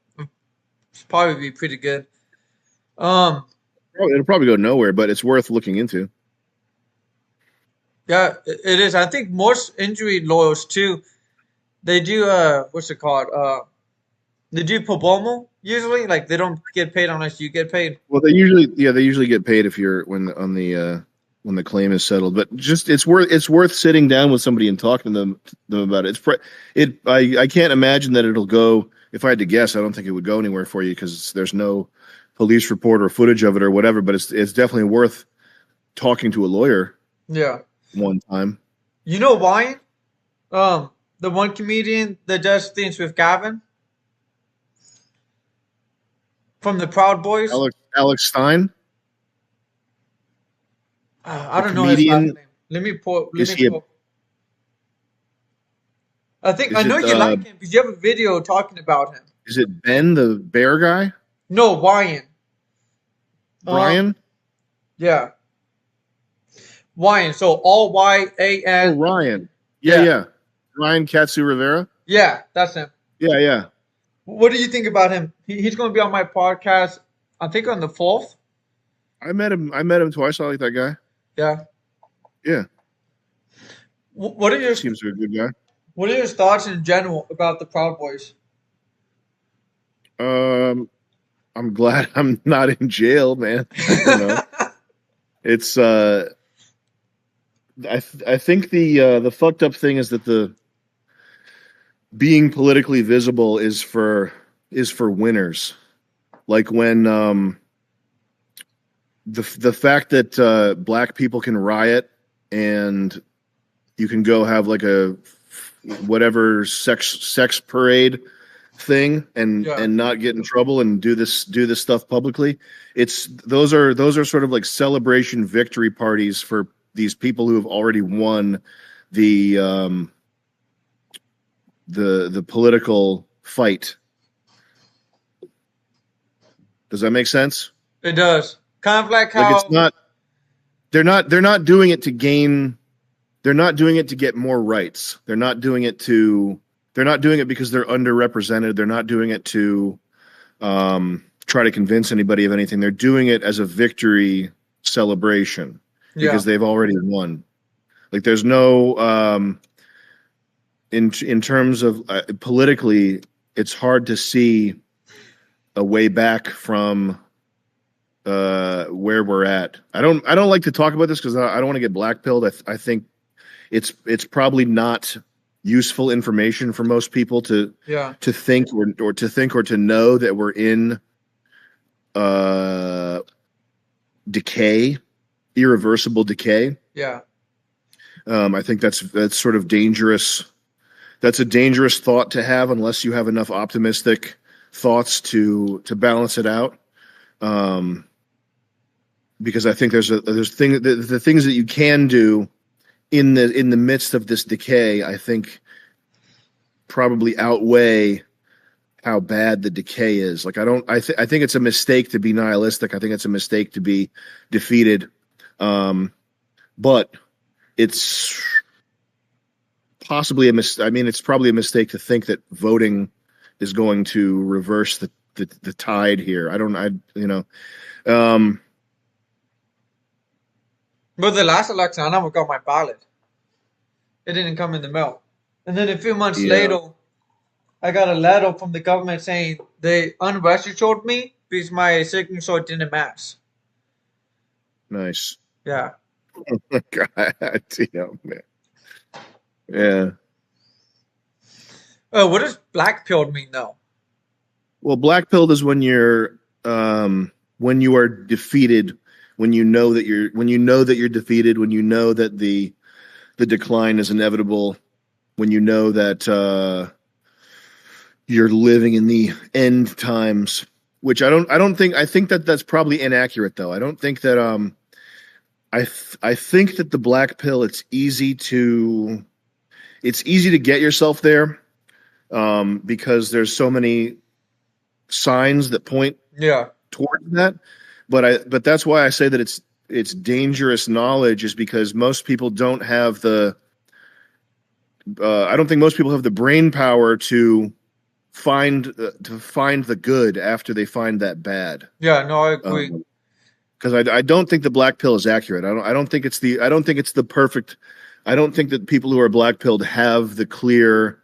It's probably be pretty good. It'll probably go nowhere, but it's worth looking into. Yeah, it is. I think most injury lawyers too, they do what's it called? They do pro bono usually. Like they don't get paid unless you get paid. Well, they usually get paid if you're when the claim is settled. But just it's worth sitting down with somebody and talking to them about it. I can't imagine that it'll go. If I had to guess, I don't think it would go anywhere for you because there's no police report or footage of it or whatever. But it's definitely worth talking to a lawyer Yeah. one time. You know why? The one comedian that does things with Gavin from the Proud Boys. Alex Stein. I don't The know his last comedian, name. Let me pull. is Let he me a- pull. I think Is I know it, you like him because you have a video talking about him. Is it Ben, the bear guy? No, Ryan. Brian? Yeah. Ryan. So all Oh, YAN. Ryan. Yeah. Yeah. Ryan Katsu Rivera? Yeah, that's him. Yeah. What do you think about him? He's going to be on my podcast. I think on the 4th. I met him twice. I like that guy. Yeah. Yeah. What are your Seems to be a good guy. What are your thoughts in general about the Proud Boys? I'm glad I'm not in jail, man. You know, it's I think the fucked up thing is that the being politically visible is for winners. Like when the fact that black people can riot and you can go have like a whatever sex parade thing and not get in trouble and do this stuff publicly. Those are sort of like celebration victory parties for these people who have already won the political fight. Does that make sense? It does. Kind of like how Like it's not. They're not doing it to gain. They're not doing it to get more rights. They're not doing it because they're underrepresented. They're not doing it to try to convince anybody of anything. They're doing it as a victory celebration because they've already won. Like there's no in terms of politically, it's hard to see a way back from where we're at. I don't like to talk about this because I don't want to get blackpilled. I think it's probably not useful information for most people to think or to know that we're in decay, irreversible decay. Yeah. I think that's sort of dangerous. That's a dangerous thought to have unless you have enough optimistic thoughts to balance it out. Because I think there's the things that you can do in the midst of this decay, I think probably outweigh how bad the decay is. Like I think it's a mistake to be nihilistic. I think it's a mistake to be defeated. But it's possibly it's probably a mistake to think that voting is going to reverse the tide here. But the last election, I never got my ballot. It didn't come in the mail. And then a few months later, I got a letter from the government saying they unregistered me because my signature didn't match. Nice. Yeah. Oh my God, damn, man. Yeah. What does black pilled mean, though? Well, black pilled is when you are defeated, when you know that you're defeated, when you know that the decline is inevitable, when you know that you're living in the end times. Which I think that's probably inaccurate, though. I don't think that I think that the black pill, it's easy to get yourself there because there's so many signs that point towards that. But that's why I say that it's dangerous knowledge, is because most people don't have the I don't think most people have the brain power to find the good after they find that bad. Yeah, no, I agree. Because I don't think the black pill is accurate. I don't think it's the perfect. I don't think that people who are black pilled have the clearest,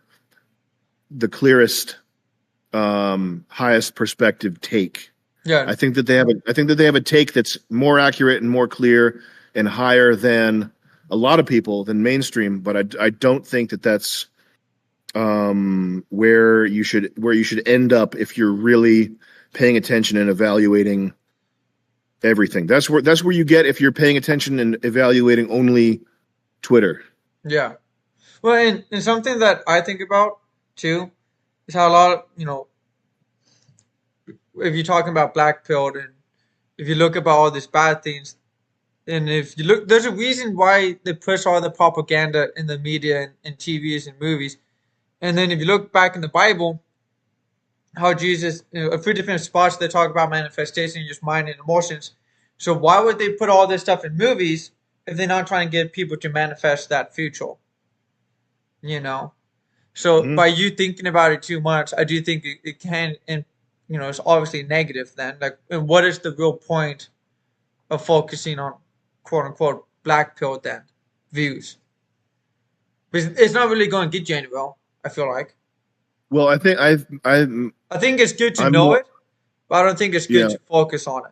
highest perspective take. Yeah, I think that they have a take that's more accurate and more clear and higher than a lot of people, than mainstream. But I don't think that that's where you should end up if you're really paying attention and evaluating everything. That's where you get if you're paying attention and evaluating only Twitter. Yeah. Well, and something that I think about too is how a lot of, if you're talking about black pilled, and if you look about all these bad things, and if you look, there's a reason why they push all the propaganda in the media and TVs and movies. And then if you look back in the Bible, how Jesus, a few different spots they talk about manifestation, just mind and emotions. So why would they put all this stuff in movies if they're not trying to get people to manifest that future? So by you thinking about it too much, I do think it can, and it's obviously negative then. Like, and what is the real point of focusing on quote unquote black pill then views? Because it's not really going to get you anywhere, I feel like. Well, I think I think it's good to know it, but I don't think it's good to focus on it.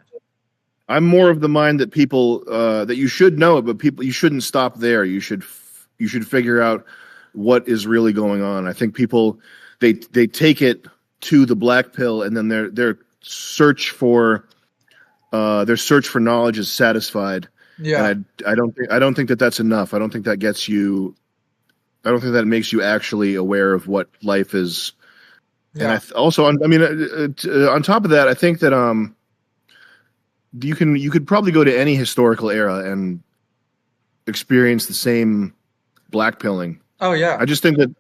I'm more of the mind that people that you should know it, but you shouldn't stop there. You should figure out what is really going on. I think people they take it to the black pill, and then their search for knowledge is satisfied. Yeah, and I don't think that that's enough. I don't think that gets you. I don't think that makes you actually aware of what life is. Yeah. And on top of that, I think that you could probably go to any historical era and experience the same blackpilling. Oh yeah. I just think that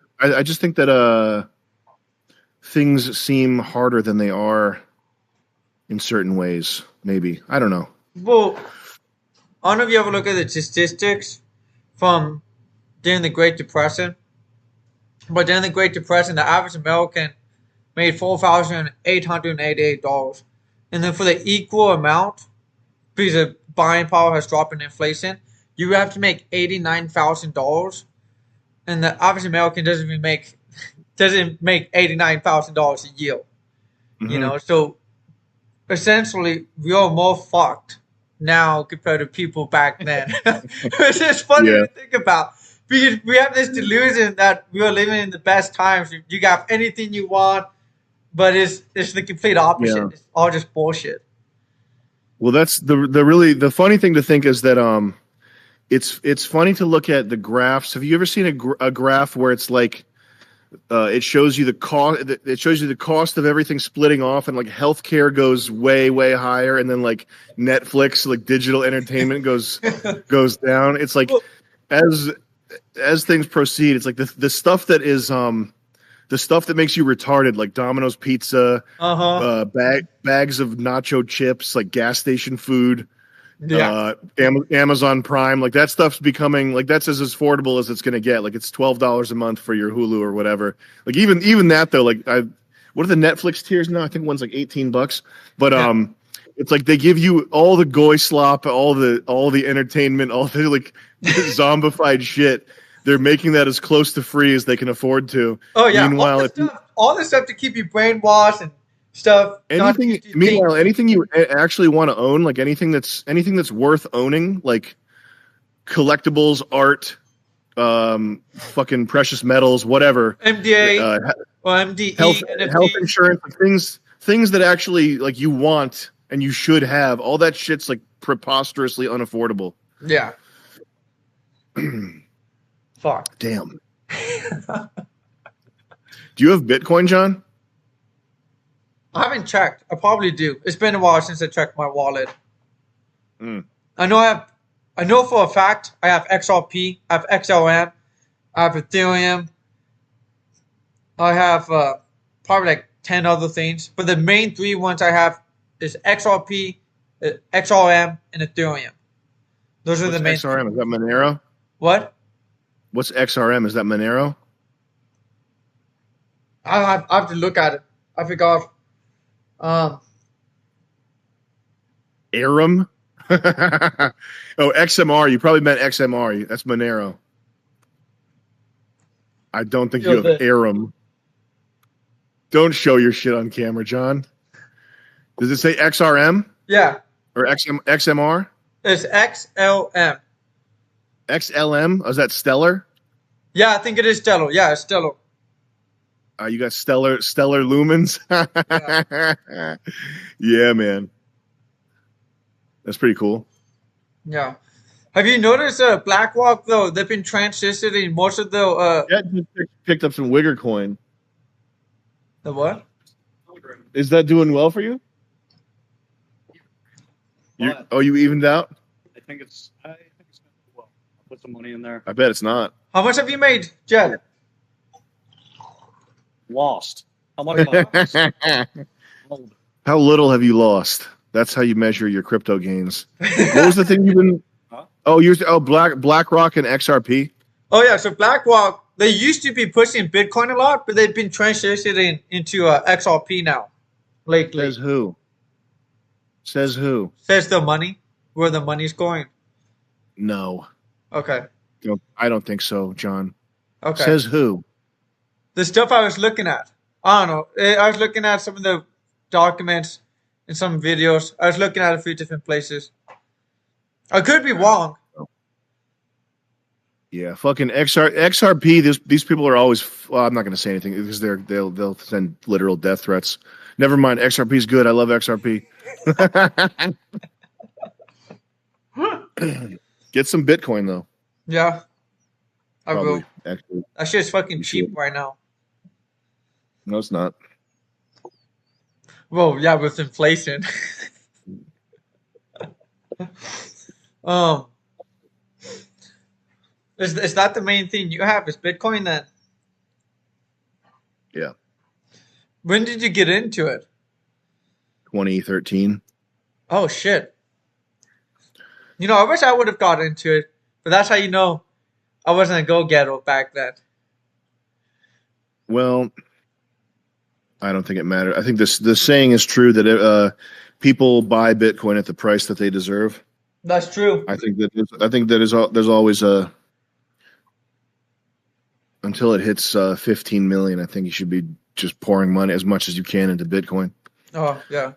things seem harder than they are in certain ways. Maybe, I don't know. Well, I don't know if you ever look at the statistics from during the Great Depression. But during the Great Depression, the average American made $4,888. And then for the equal amount, because the buying power has dropped in inflation, you have to make $89,000, and the average American doesn't make $89,000 a year. You Mhm. know, so essentially we are more fucked now compared to people back then. It's just funny Yeah, to think about because we have this delusion that we are living in the best times. You got anything you want, but it's the complete yeah. opposite. It's all just bullshit. Well, that's the funny thing to think is that it's funny to look at the graphs. Have you ever seen a graph where it's like it shows you the cost? It shows you the cost of everything splitting off, and like healthcare goes way higher, and then like Netflix, like digital entertainment goes down. It's like Well, as as things proceed, it's like the stuff that is the stuff that makes you retarded, like Domino's Pizza, uh-huh. bags of nacho chips, like gas station food, Yeah. Amazon Prime, like that stuff's becoming like that's as affordable as it's going to get. Like it's $12 a month for your Hulu or whatever. Like even that though, like what are the Netflix tiers now? I think one's like $18, but Yeah. it's like they give you all the goy slop, all the entertainment, all the like zombified shit. They're making that as close to free as they can afford to. Oh yeah. Meanwhile, if All the stuff to keep you brainwashed and stuff. Not to anything, get you meanwhile, thinking. anything you actually want to own, like anything that's worth owning, like collectibles, art, fucking precious metals, whatever, MDA uh, or MDE health NFT. insurance, things that actually like you want and you should have. All that shit's like preposterously unaffordable. Yeah. Fuck. Damn. Do you have Bitcoin, John? I haven't checked. I probably do. It's been a while since I checked my wallet. Mm. I know for a fact I have XRP, I have XLM, I have Ethereum, I have probably like 10 other things. But the main three ones I have is XRP, XRM, and Ethereum. Those are What's the main XRM? three. Is that Monero? What? What's XRM? Is that Monero? I have to look at it. I forgot. Um, Aram? Oh, XMR. You probably meant XMR. That's Monero. I don't think you have Aram. Don't show your shit on camera, John. Does it say XRM yeah, or XMR? it's XLM. XLM? Oh, is that Stellar? Yeah, I think it is Stellar. Yeah, it's Stellar. You got stellar lumens. Yeah. Yeah, man. That's pretty cool. Yeah. Have you noticed BlackRock though? They've been transitioning most of Yeah, just picked up some Wigger coin. the what? Is that doing well for you? You evened out? I think it's going to do well. I'll put some money in there. I bet it's not. How much have you made, Jed? Lost. How much have I lost? How little have you lost? That's how you measure your crypto gains. What was the thing you've been? Huh? Oh, BlackRock and XRP. Oh yeah, so BlackRock they used to be pushing Bitcoin a lot, but they've been transitioning into XRP now lately. Says who? Says who? Says the money, where the money's going. No, Okay. I don't think so, John. Okay. Says who? The stuff I was looking at. I don't know. I was looking at some of the documents and some videos. I was looking at a few different places. I could be wrong. Yeah, fucking XRP. These people are always. Well, I'm not going to say anything because they'll send literal death threats. Never mind. XRP is good. I love XRP. Get some Bitcoin though. Yeah. I Probably, will. actually. That shit's fucking You cheap should. right now. No, it's not. Well, yeah, with inflation. um, is that the main thing you have? Is Bitcoin then? Yeah. When did you get into it? 2013. Oh shit! You know, I wish I would have got into it, but that's how you know I wasn't a go-getter back then. Well, I don't think it mattered. I think the saying is true that people buy Bitcoin at the price that they deserve. That's true. I think there's always a until it hits 15 million. I think you should be just pouring money as much as you can into Bitcoin. Oh yeah.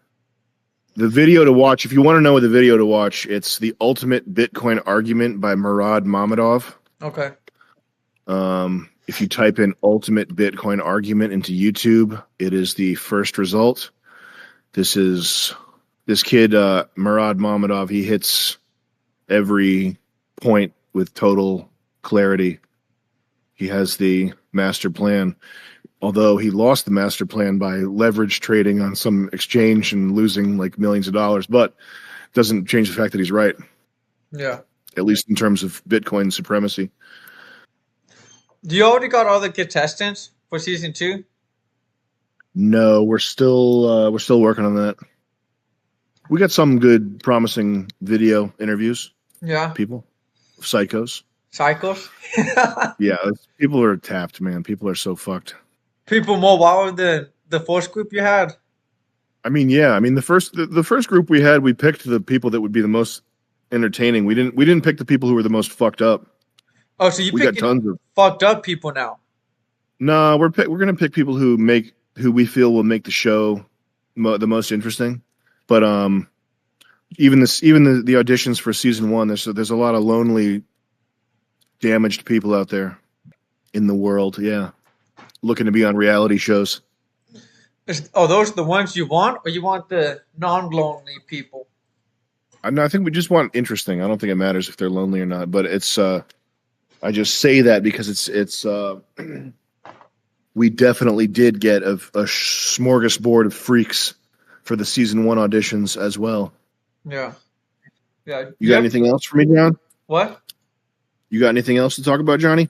The video to watch, if you want to know the video to watch, it's The Ultimate Bitcoin Argument by Murad Mammadov. Okay. If you type in Ultimate Bitcoin Argument into YouTube, it is the first result. This kid, Murad Mammadov, he hits every point with total clarity. He has the master plan. Although he lost the master plan by leverage trading on some exchange and losing like millions of dollars, but doesn't change the fact that he's right. Yeah. At least in terms of Bitcoin supremacy. Do you already got all the contestants for season 2? No, we're still working on that. We got some good, promising video interviews. Yeah. People, psychos. Cycles. Yeah, people are tapped, man. People are so fucked. People more wild than the first group you had. I mean, yeah. I mean, the first group we had, we picked the people that would be the most entertaining. We didn't pick the people who were the most fucked up. Oh, so you got tons of fucked up people now? No, we're gonna pick people who we feel will make the show the most interesting. But even the auditions for season 1, there's a lot of lonely, damaged people out there in the world. Yeah. Looking to be on reality shows. Are those the ones you want, or you want the non-lonely people? I think we just want interesting. I don't think it matters if they're lonely or not, but it's I just say that because it's we definitely did get a smorgasbord of freaks for the season 1 auditions as well. Yeah. Yeah. You got anything else for me, John? What? You got anything else to talk about, Johnny?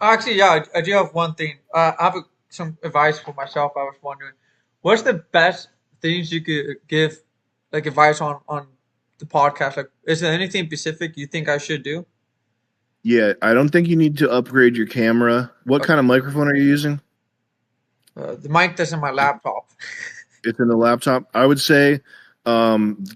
Actually, yeah, I do have one thing. I have some advice for myself. I was wondering, what's the best things you could give, like advice on the podcast? Like, is there anything specific you think I should do? Yeah, I don't think you need to upgrade your camera. What kind of microphone are you using? The mic that's in my laptop. It's in the laptop. I would say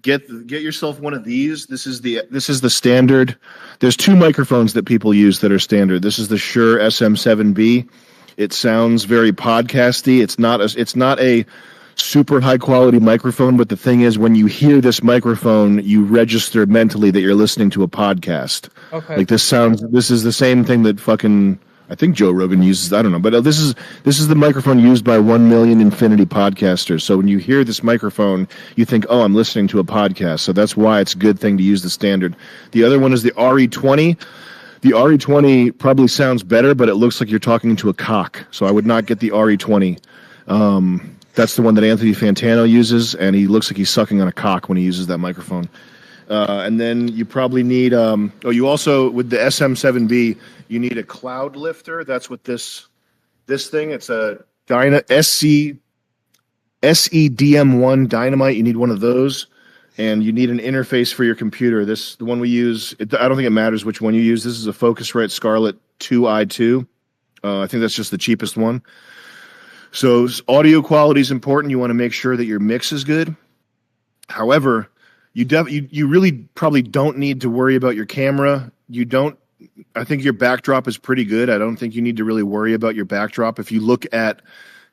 get yourself one of these. This is the standard. There's 2 microphones that people use that are standard. This is the Shure SM7B. It sounds very podcasty. It's not a super high quality microphone, but the thing is, when you hear this microphone, you register mentally that you're listening to a podcast. Okay. Like this is the same thing that fucking I think Joe Rogan uses. I don't know, but this is the microphone used by 1 million infinity podcasters. So when you hear this microphone, you think, oh, I'm listening to a podcast. So that's why it's a good thing to use the standard. The other one is the RE20. The RE20 probably sounds better, but it looks like you're talking to a cock. So I would not get the RE20. That's the one that Anthony Fantano uses, and he looks like he's sucking on a cock when he uses that microphone. And then you probably need you also, with the SM7B, you need a cloud lifter. That's what this thing, it's a SEDM1 Dynamite. You need one of those, and you need an interface for your computer. The one we use, I don't think it matters which one you use. This is a Focusrite Scarlett 2i2. I think that's just the cheapest one. So audio quality is important. You want to make sure that your mix is good. However, you really probably don't need to worry about your camera. I think your backdrop is pretty good. I don't think you need to really worry about your backdrop. If you look at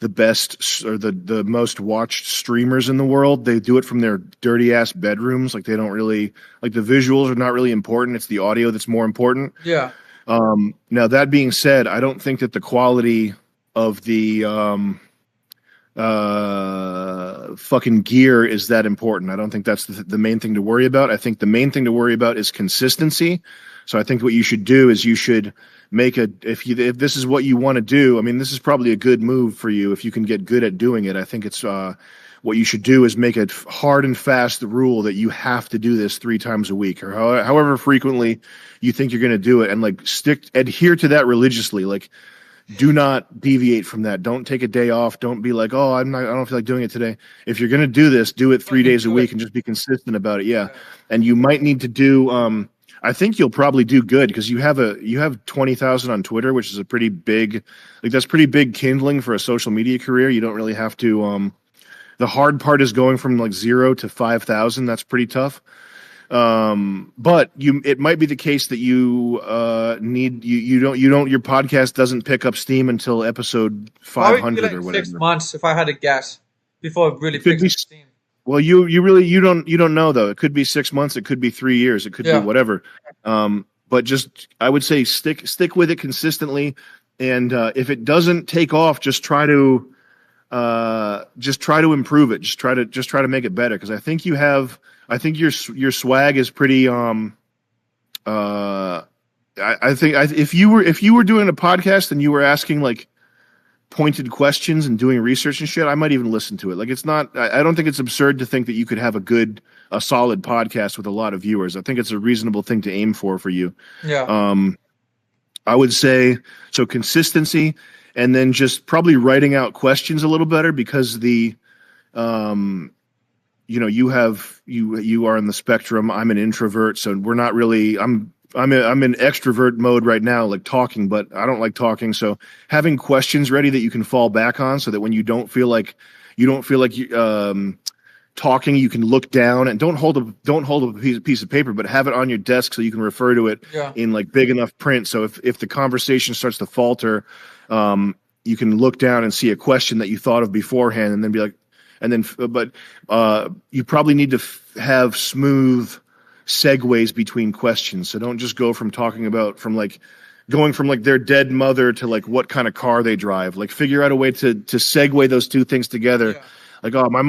the best or the most watched streamers in the world, they do it from their dirty ass bedrooms. Like they don't really, like, the visuals are not really important. It's the audio that's more important. Yeah. Now that being said, I don't think that the quality of the fucking gear is that important. I don't think that's the main thing to worry about. I think the main thing to worry about is consistency. So I think what you should do is you should make if this is what you want to do, I mean, this is probably a good move for you if you can get good at doing it. I think it's what you should do is make a hard and fast rule that you have to do this 3 times a week, or however frequently you think you're going to do it, and like adhere to that religiously. Like, do not deviate from that. Don't take a day off. Don't be like, oh, I don't feel like doing it today. If you're going to do this, do it 3 days a week and just be consistent about it. Yeah. And you might need to do, I think you'll probably do good because you have 20,000 on Twitter, which is a pretty big, that's pretty big kindling for a social media career. You don't really have to, the hard part is going from like 0 to 5,000. That's pretty tough. But it might be the case that you your podcast doesn't pick up steam until episode Probably 500 like or whatever. 6 months if I had to guess before it really It could picks be. up steam. Well, you don't know though. It could be 6 months. It could be 3 years. It could be whatever. But just I would say stick with it consistently, and if it doesn't take off, just try to improve it. Just try to make it better, because I think your swag is pretty. I think if you were doing a podcast and you were asking like pointed questions and doing research and shit, I might even listen to it. Like, it's not, I don't think it's absurd to think that you could have a solid podcast with a lot of viewers. I think it's a reasonable thing to aim for you. Yeah. I would say, so consistency, and then just probably writing out questions a little better, because you are in the spectrum. I'm an introvert, so we're not really, I'm in extrovert mode right now, like talking, but I don't like talking. So having questions ready that you can fall back on, so that when you don't feel like talking, you can look down, and don't hold a piece of paper, but have it on your desk so you can refer to it in like big enough print. So if the conversation starts to falter, you can look down and see a question that you thought of beforehand, and then be like, but you probably need to have smooth segues between questions. So don't just go from going from their dead mother to like what kind of car they drive. Like, figure out a way to segue those two things together. Yeah. Like, oh, my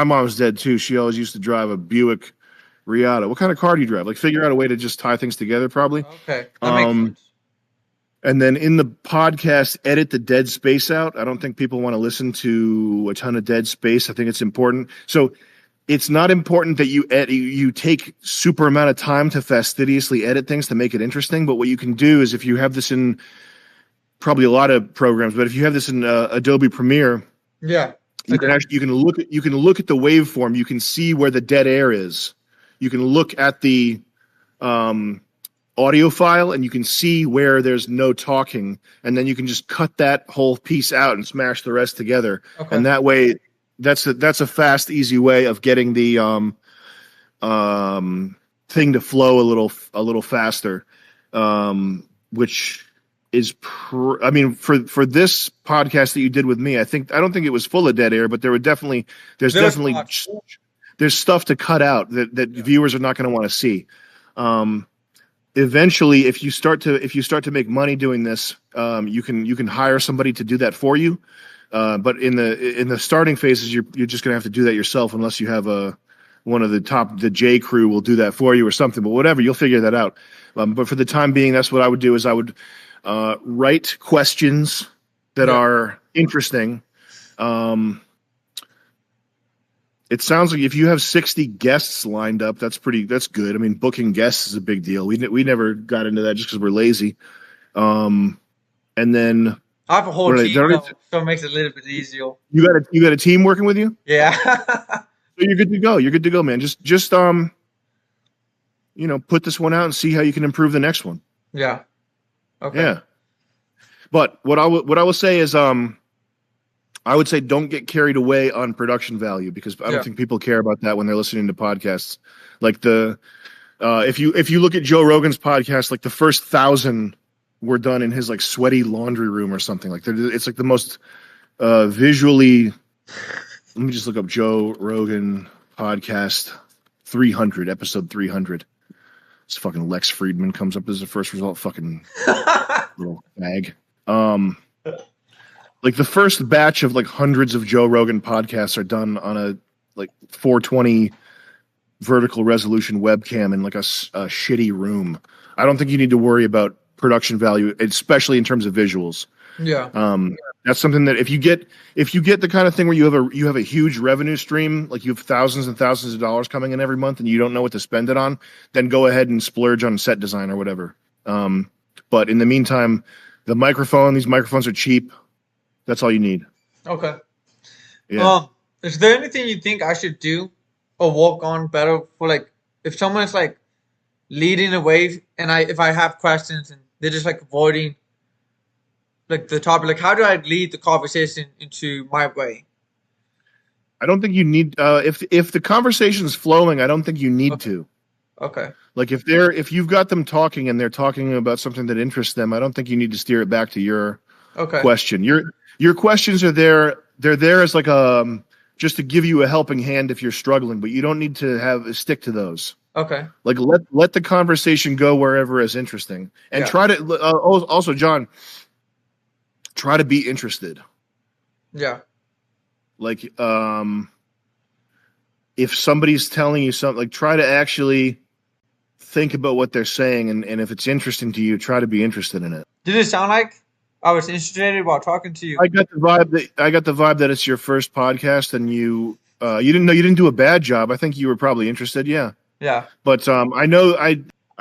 mom's dead too. She always used to drive a Buick Riata. What kind of car do you drive? Like, figure out a way to just tie things together, probably. Okay. That makes sense. And then in the podcast, edit the dead space out. I don't think people want to listen to a ton of dead space. I think it's important. So it's not important that you take super amount of time to fastidiously edit things to make it interesting. But what you can do is, if you have this in probably a lot of programs, but if you have this in Adobe Premiere, you can look at the waveform. You can see where the dead air is. You can look at the audio file, and you can see where there's no talking, and then you can just cut that whole piece out and smash the rest together. Okay. And that way, that's a fast, easy way of getting the thing to flow a little faster, which is for this podcast that you did with me, I don't think it was full of dead air, but there's stuff to cut out that viewers are not going to want to see. Eventually, if you start to make money doing this, you can hire somebody to do that for you. But in the starting phases, you're just gonna have to do that yourself, unless you have one of the J crew will do that for you or something. But whatever, you'll figure that out. But for the time being, that's what I would do. Is I would write questions that are interesting. It sounds like if you have 60 guests lined up, that's good. I mean, booking guests is a big deal. We never got into that just because we're lazy. And then I have a whole team, so it makes it a little bit easier. You got a team working with you? Yeah. So you're good to go. You're good to go, man. Just put this one out and see how you can improve the next one. Yeah. Okay. Yeah. But what I will say is I would say don't get carried away on production value, because I don't think people care about that when they're listening to podcasts. Like if you look at Joe Rogan's podcast, like the first 1,000 were done in his like sweaty laundry room or something. Like it's like the most visually. Let me just look up Joe Rogan podcast 300, episode 300. This fucking Lex Friedman comes up as the first result. Fucking little bag. Like the first batch of like hundreds of Joe Rogan podcasts are done on a like 420 vertical resolution webcam in like a shitty room. I don't think you need to worry about production value, especially in terms of visuals. Yeah. That's something that if you get the kind of thing where you have a huge revenue stream, like you have thousands and thousands of dollars coming in every month and you don't know what to spend it on, then go ahead and splurge on set design or whatever. But in the meantime, these microphones are cheap. That's all you need. Okay. Yeah. Is there anything you think I should do or work on better for, like, if someone's like leading a wave and if I have questions and they're just like avoiding like the topic, like how do I lead the conversation into my way? I don't think you need if the conversation's flowing, I don't think you need to. Okay. Like if you've got them talking and they're talking about something that interests them, I don't think you need to steer it back to your question. Your questions are there. They're there as like just to give you a helping hand if you're struggling, but you don't need to stick to those. Okay. Like let the conversation go wherever is interesting, and try to also, John, try to be interested. Yeah. Like if somebody's telling you something, like try to actually think about what they're saying, and if it's interesting to you, try to be interested in it. Did it sound like I was interested while talking to you? I got the vibe that it's your first podcast, and you didn't do a bad job. I think you were probably interested. Yeah. Yeah. But I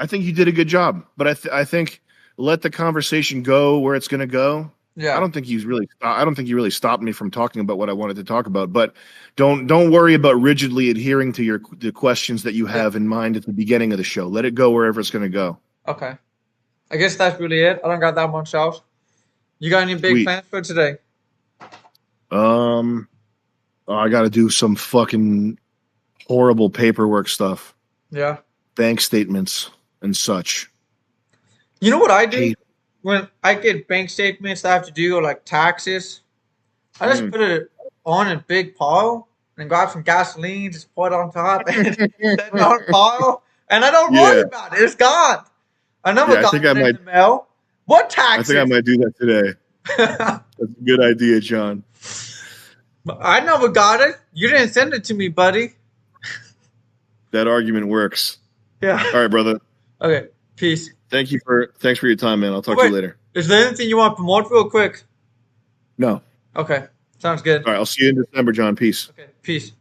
think you did a good job. But I think let the conversation go where it's going to go. Yeah. I don't think you really stopped me from talking about what I wanted to talk about. But don't worry about rigidly adhering to the questions that you have in mind at the beginning of the show. Let it go wherever it's going to go. Okay. I guess that's really it. I don't got that much else. You got any big plans for today? I got to do some fucking horrible paperwork stuff. Yeah. Bank statements and such. You know what I do? When I get bank statements that I have to do, or like taxes, I just put it on a big pile and grab some gasoline, just pour it on top, and set it on a pile, and I don't worry about it. It's gone. I never got it in the mail. What taxes? I think I might do that today. That's a good idea, John. I never got it. You didn't send it to me, buddy. That argument works. Yeah. All right, brother. Okay. Peace. Thanks for your time, man. I'll talk to you later. Is there anything you want to promote real quick? No. Okay. Sounds good. All right. I'll see you in December, John. Peace. Okay. Peace.